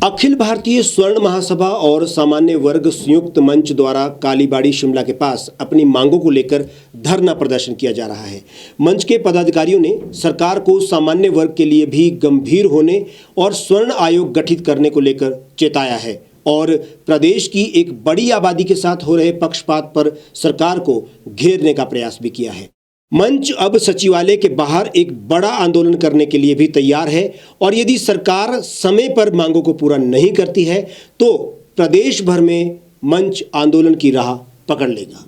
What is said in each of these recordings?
अखिल भारतीय स्वर्ण महासभा और सामान्य वर्ग संयुक्त मंच द्वारा कालीबाड़ी शिमला के पास अपनी मांगों को लेकर धरना प्रदर्शन किया जा रहा है। मंच के पदाधिकारियों ने सरकार को सामान्य वर्ग के लिए भी गंभीर होने और स्वर्ण आयोग गठित करने को लेकर चेताया है और प्रदेश की एक बड़ी आबादी के साथ हो रहे पक्षपात पर सरकार को घेरने का प्रयास भी किया है। मंच अब सचिवालय के बाहर एक बड़ा आंदोलन करने के लिए भी तैयार है और यदि सरकार समय पर मांगों को पूरा नहीं करती है तो प्रदेश भर में मंच आंदोलन की राह पकड़ लेगा।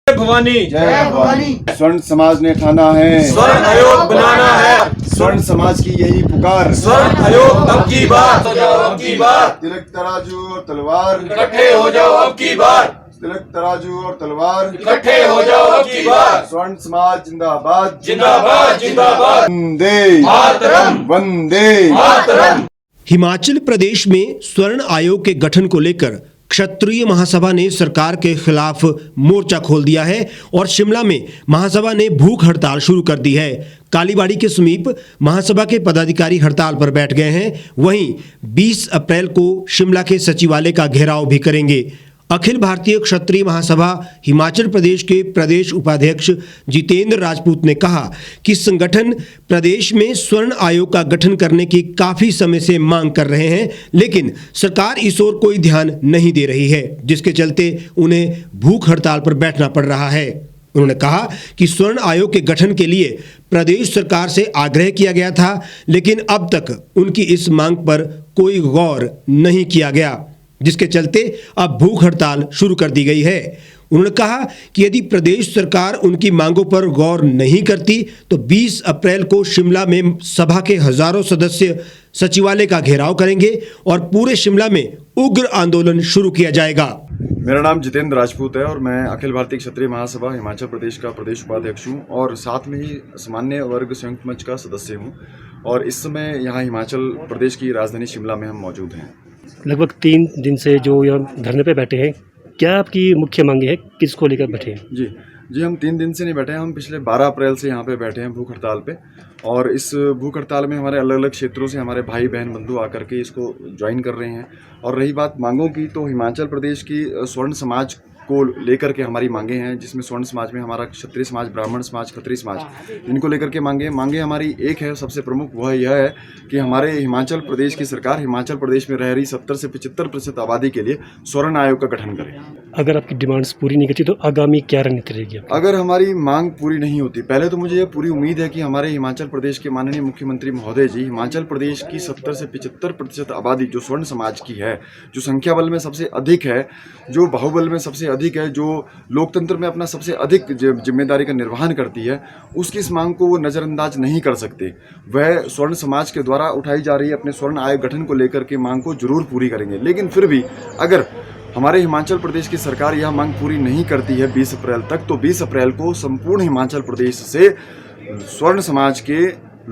भवानी जय भवानी। स्वर्ण समाज ने ठाना है स्वर्ण आयोग बनाना है, स्वर्ण समाज की यही पुकार। स्वर्ण आयोग अब की बार, अब की बार तिलक तराजू और तलवार इकट्ठे हो जाओ अब की बार, तिलक तराजू और तलवार इकट्ठे हो जाओ अब की बार। स्वर्ण समाज जिंदाबाद जिंदाबाद जिंदाबाद, वंदे मातरम वंदे मातरम। हिमाचल प्रदेश में स्वर्ण आयोग के गठन को लेकर क्षत्रिय महासभा ने सरकार के खिलाफ मोर्चा खोल दिया है और शिमला में महासभा ने भूख हड़ताल शुरू कर दी है। कालीबाड़ी के समीप महासभा के पदाधिकारी हड़ताल पर बैठ गए हैं। वहीं 20 अप्रैल को शिमला के सचिवालय का घेराव भी करेंगे। अखिल भारतीय क्षत्रिय महासभा हिमाचल प्रदेश के प्रदेश उपाध्यक्ष जितेंद्र राजपूत ने कहा कि संगठन प्रदेश में स्वर्ण आयोग का गठन करने की काफी समय से मांग कर रहे हैं, लेकिन सरकार इस ओर कोई ध्यान नहीं दे रही है, जिसके चलते उन्हें भूख हड़ताल पर बैठना पड़ रहा है। उन्होंने कहा कि स्वर्ण आयोग के गठन के लिए प्रदेश सरकार से आग्रह किया गया था, लेकिन अब तक उनकी इस मांग पर कोई गौर नहीं किया गया, जिसके चलते अब भूख हड़ताल शुरू कर दी गई है। उन्होंने कहा कि यदि प्रदेश सरकार उनकी मांगों पर गौर नहीं करती तो 20 अप्रैल को शिमला में सभा के हजारों सदस्य सचिवालय का घेराव करेंगे और पूरे शिमला में उग्र आंदोलन शुरू किया जाएगा। मेरा नाम जितेंद्र राजपूत है और मैं अखिल भारतीय क्षत्रिय महासभा हिमाचल प्रदेश का प्रदेश उपाध्यक्ष हूँ और साथ में ही सामान्य वर्ग संयुक्त मंच का सदस्य हूँ और इस समय यहाँ हिमाचल प्रदेश की राजधानी शिमला में हम मौजूद हैं। लगभग 3 दिन से जो यहाँ धरने पे बैठे हैं, क्या आपकी मुख्य मांगे है, किसको लेकर बैठे हैं? जी हम 3 दिन से नहीं बैठे हैं, हम पिछले 12 अप्रैल से यहाँ पे बैठे हैं भूख हड़ताल पे और इस भूख हड़ताल में हमारे अलग अलग क्षेत्रों से हमारे भाई बहन बंधु आकर के इसको ज्वाइन कर रहे हैं। और रही बात मांगों की, तो हिमाचल प्रदेश की स्वर्ण समाज को लेकर के हमारी मांगे हैं, जिसमें स्वर्ण समाज में हमारा क्षत्रिय समाज, ब्राह्मण समाज, खत्रिय समाज, इनको लेकर के मांगे हमारी एक है, सबसे प्रमुख वह यह है कि हमारे हिमाचल प्रदेश की सरकार हिमाचल प्रदेश में रह रही 70 से 75% आबादी के लिए स्वर्ण आयोग का गठन करे। अगर आपकी डिमांड्स पूरी नहीं करती तो आगामी क्या रणनीति रहेगी? अगर हमारी मांग पूरी नहीं होती, पहले तो मुझे यह पूरी उम्मीद है कि हमारे हिमाचल प्रदेश के माननीय मुख्यमंत्री महोदय जी हिमाचल प्रदेश की 70 से 75% आबादी जो स्वर्ण समाज की है, जो संख्या बल में सबसे अधिक है, जो बाहुबल में सबसे अधिक है, जो लोकतंत्र में अपना सबसे अधिक जिम्मेदारी का निर्वहन करती है, उसकी इस मांग को वो नज़रअंदाज नहीं कर सकते। वह स्वर्ण समाज के द्वारा उठाई जा रही अपने स्वर्ण आयोग गठन को लेकर के मांग को जरूर पूरी करेंगे। लेकिन फिर भी अगर हमारे हिमाचल प्रदेश की सरकार यह मांग पूरी नहीं करती है 20 अप्रैल तक, तो 20 अप्रैल को संपूर्ण हिमाचल प्रदेश से स्वर्ण समाज के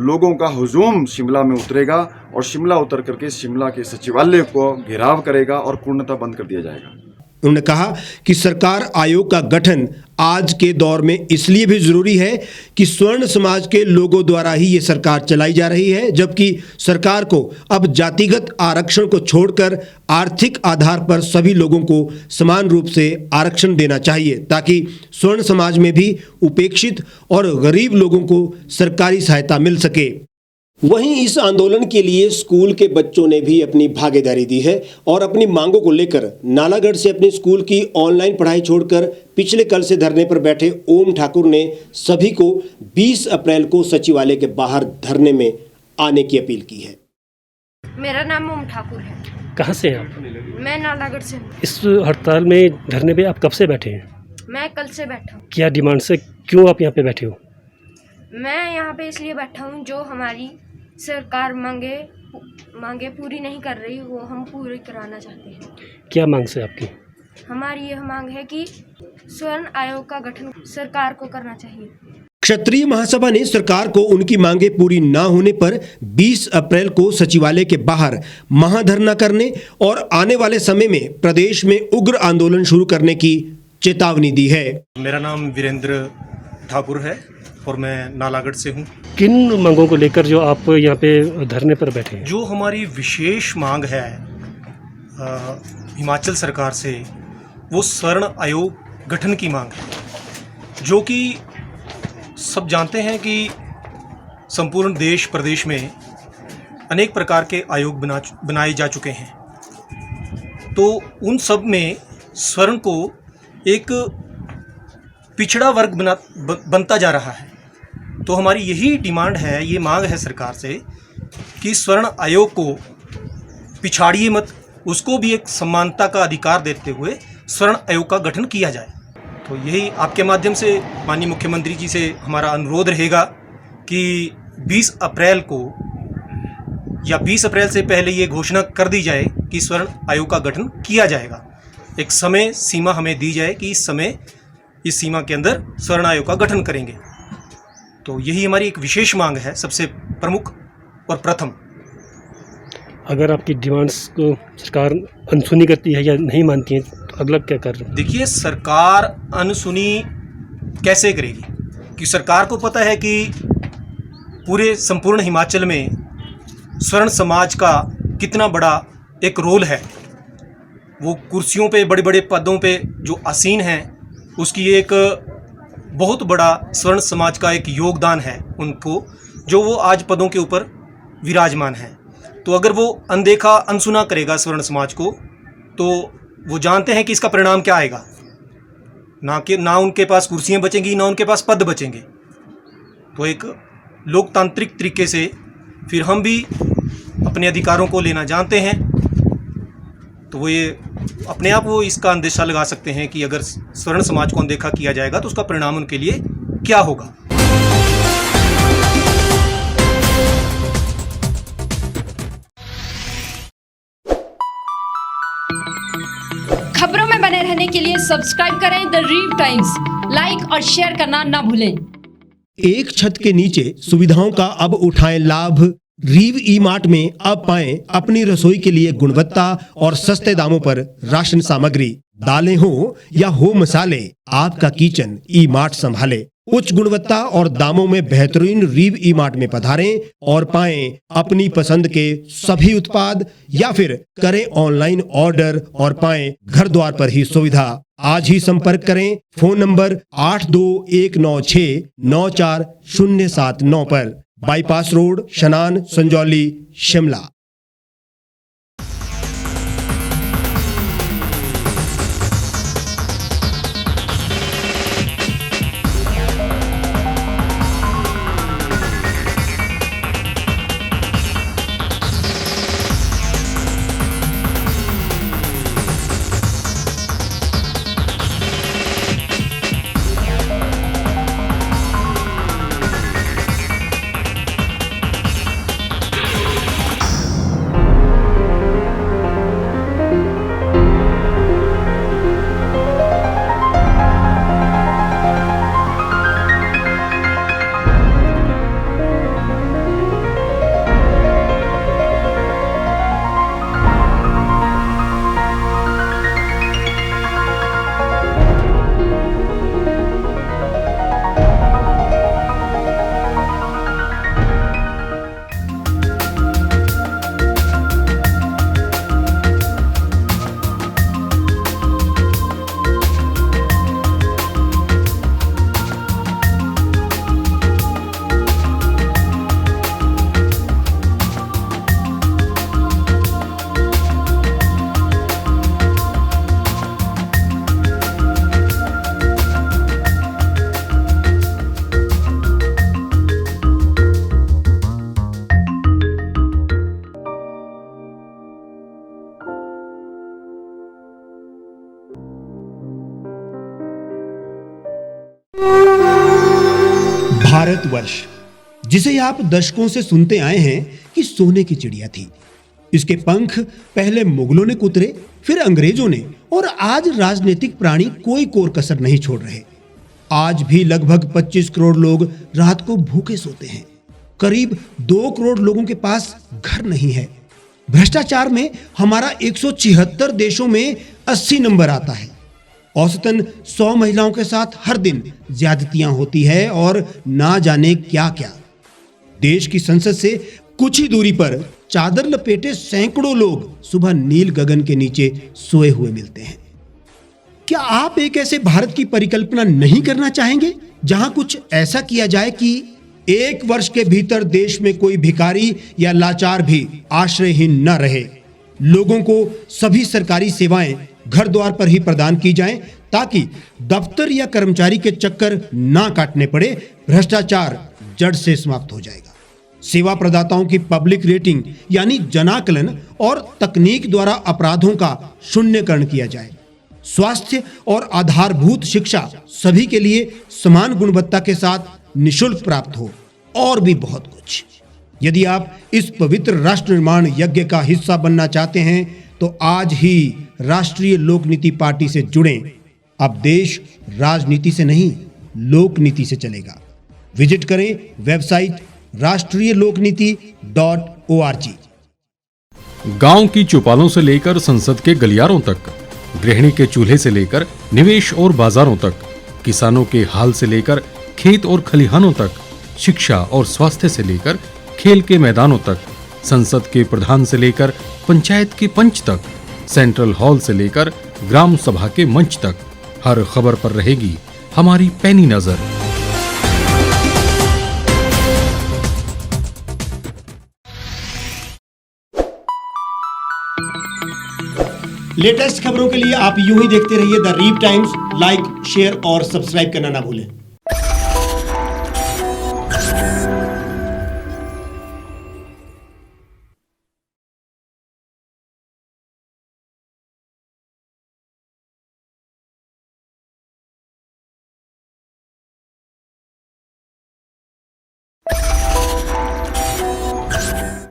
लोगों का हुजूम शिमला में उतरेगा और शिमला उतर करके शिमला के सचिवालय को घेराव करेगा और पूर्णतः बंद कर दिया जाएगा। उन्होंने कहा कि सरकार आयोग का गठन आज के दौर में इसलिए भी जरूरी है कि स्वर्ण समाज के लोगों द्वारा ही ये सरकार चलाई जा रही है, जबकि सरकार को अब जातिगत आरक्षण को छोड़कर आर्थिक आधार पर सभी लोगों को समान रूप से आरक्षण देना चाहिए, ताकि स्वर्ण समाज में भी उपेक्षित और गरीब लोगों को सरकारी सहायता मिल सके। वहीं इस आंदोलन के लिए स्कूल के बच्चों ने भी अपनी भागीदारी दी है और अपनी मांगों को लेकर नालागढ़ से अपने स्कूल की ऑनलाइन पढ़ाई छोड़कर पिछले कल से धरने पर बैठे ओम ठाकुर ने सभी को 20 अप्रैल को सचिवालय के बाहर धरने में आने की अपील की है। मेरा नाम ओम ठाकुर है। कहाँ से हैं आप? मैं नालागढ़ से हूँ। इस हड़ताल में धरने पे आप कब से बैठे हैं? मैं कल से बैठा हूँ। क्या डिमांड से क्यों आप यहाँ पे बैठे हो? मैं यहाँ पे इसलिए बैठा हूँ, जो हमारी सरकार मांगे पूरी नहीं कर रही, वो हम पूरी कराना चाहते हैं। क्या मांग से आपकी? हमारी यह मांग है कि स्वर्ण आयोग का गठन सरकार को करना चाहिए। क्षत्रिय महासभा ने सरकार को उनकी मांगे पूरी न होने पर 20 अप्रैल को सचिवालय के बाहर महाधरना करने और आने वाले समय में प्रदेश में उग्र आंदोलन शुरू करने की चेतावनी दी है। मेरा नाम वीरेंद्र ठाकुर है और मैं नालागढ़ से हूँ। किन मांगों को लेकर जो आप यहाँ पे धरने पर बैठे हैं? जो हमारी विशेष मांग है हिमाचल सरकार से वो स्वर्ण आयोग गठन की मांग है, जो कि सब जानते हैं कि संपूर्ण देश प्रदेश में अनेक प्रकार के आयोग बनाए जा चुके हैं। तो उन सब में स्वर्ण को एक पिछड़ा वर्ग बनता जा रहा है। तो हमारी यही डिमांड है, ये मांग है सरकार से कि स्वर्ण आयोग को पिछाड़िए मत, उसको भी एक समानता का अधिकार देते हुए स्वर्ण आयोग का गठन किया जाए। तो यही आपके माध्यम से माननीय मुख्यमंत्री जी से हमारा अनुरोध रहेगा कि 20 अप्रैल को या 20 अप्रैल से पहले ये घोषणा कर दी जाए कि स्वर्ण आयोग का गठन किया जाएगा। एक समय सीमा हमें दी जाए कि इस सीमा के अंदर स्वर्ण आयोग का गठन करेंगे। तो यही हमारी एक विशेष मांग है, सबसे प्रमुख और प्रथम। अगर आपकी डिमांड्स को सरकार अनसुनी करती है या नहीं मानती है तो अगला क्या कर रहे हैं? देखिए, सरकार अनसुनी कैसे करेगी, कि सरकार को पता है कि पूरे संपूर्ण हिमाचल में स्वर्ण समाज का कितना बड़ा एक रोल है। वो कुर्सियों पे, बड़े बड़े पदों पे जो आसीन हैं, उसकी एक बहुत बड़ा स्वर्ण समाज का एक योगदान है उनको, जो वो आज पदों के ऊपर विराजमान है। तो अगर वो अनदेखा अनसुना करेगा स्वर्ण समाज को, तो वो जानते हैं कि इसका परिणाम क्या आएगा। ना उनके पास कुर्सियाँ बचेंगी, ना उनके पास पद बचेंगे। तो एक लोकतांत्रिक तरीके से फिर हम भी अपने अधिकारों को लेना जानते हैं। तो वो ये अपने आप वो इसका अंदेशा लगा सकते हैं कि अगर स्वर्ण समाज को अनदेखा किया जाएगा तो उसका परिणाम उनके लिए क्या होगा। खबरों में बने रहने के लिए सब्सक्राइब करें द रीव टाइम्स, लाइक और शेयर करना ना भूलें। एक छत के नीचे सुविधाओं का अब उठाएं लाभ। रीव ई मार्ट में अब पाएं अपनी रसोई के लिए गुणवत्ता और सस्ते दामों पर राशन सामग्री। दालें हो या हो मसाले, आपका किचन ई मार्ट संभाले। उच्च गुणवत्ता और दामों में बेहतरीन रीव ई मार्ट में पधारें और पाएं अपनी पसंद के सभी उत्पाद, या फिर करें ऑनलाइन ऑर्डर और पाएं घर द्वार पर ही सुविधा। आज ही संपर्क करें फोन नंबर 8219694079 पर, बाईपास रोड, शनान, संजौली, शिमला। भारतवर्ष, जिसे आप दशकों से सुनते आए हैं कि सोने की चिड़िया थी। इसके पंख पहले मुगलों ने कुतरे, फिर अंग्रेजों ने, और आज राजनीतिक प्राणी कोई कोर कसर नहीं छोड़ रहे। आज भी लगभग 25 करोड़ लोग रात को भूखे सोते हैं। करीब 2 करोड़ लोगों के पास घर नहीं है। भ्रष्टाचार में हमारा 176 देशों में 80 नंबर आता है। औसतन 100 महिलाओं के साथ हर दिन ज्यादतियां होती है और ना जाने क्या क्या। देश की संसद से कुछ ही दूरी पर चादर लपेटे सैकड़ों लोग सुबह नील गगन के नीचे सोए हुए मिलते हैं। क्या आप एक ऐसे भारत की परिकल्पना नहीं करना चाहेंगे जहां कुछ ऐसा किया जाए कि 1 वर्ष के भीतर देश में कोई भिखारी या लाचार भी आश्रयहीन न रहे, लोगों को सभी सरकारी सेवाएं घर द्वार पर ही प्रदान की जाएं ताकि दफ्तर या कर्मचारी के चक्कर ना काटने पड़े, भ्रष्टाचार जड़ से समाप्त हो जाएगा। सेवा प्रदाताओं की पब्लिक रेटिंग यानी जनाकलन और तकनीक द्वारा अपराधों का शून्यकरण किया जाए। स्वास्थ्य और आधारभूत शिक्षा सभी के लिए समान गुणवत्ता के साथ निशुल्क प्राप्त हो और भी बहुत कुछ। यदि आप इस पवित्र राष्ट्र निर्माण यज्ञ का हिस्सा बनना चाहते हैं तो आज ही राष्ट्रीय लोक नीति पार्टी से जुड़ें। अब देश राजनीति से नहीं, लोक नीति से चलेगा। विजिट करें वेबसाइट rashtriyalokniti.org। गांव की चौपालों से लेकर संसद के गलियारों तक, गृहिणी के चूल्हे से लेकर निवेश और बाजारों तक, किसानों के हाल से लेकर खेत और खलिहानों तक, शिक्षा और स्वास्थ्य से लेकर खेल के मैदानों तक, संसद के प्रधान से लेकर पंचायत के पंच तक, सेंट्रल हॉल से लेकर ग्राम सभा के मंच तक, हर खबर पर रहेगी हमारी पैनी नजर। लेटेस्ट खबरों के लिए आप यूं ही देखते रहिए the reap times. Like, share और सब्सक्राइब करना ना भूलें।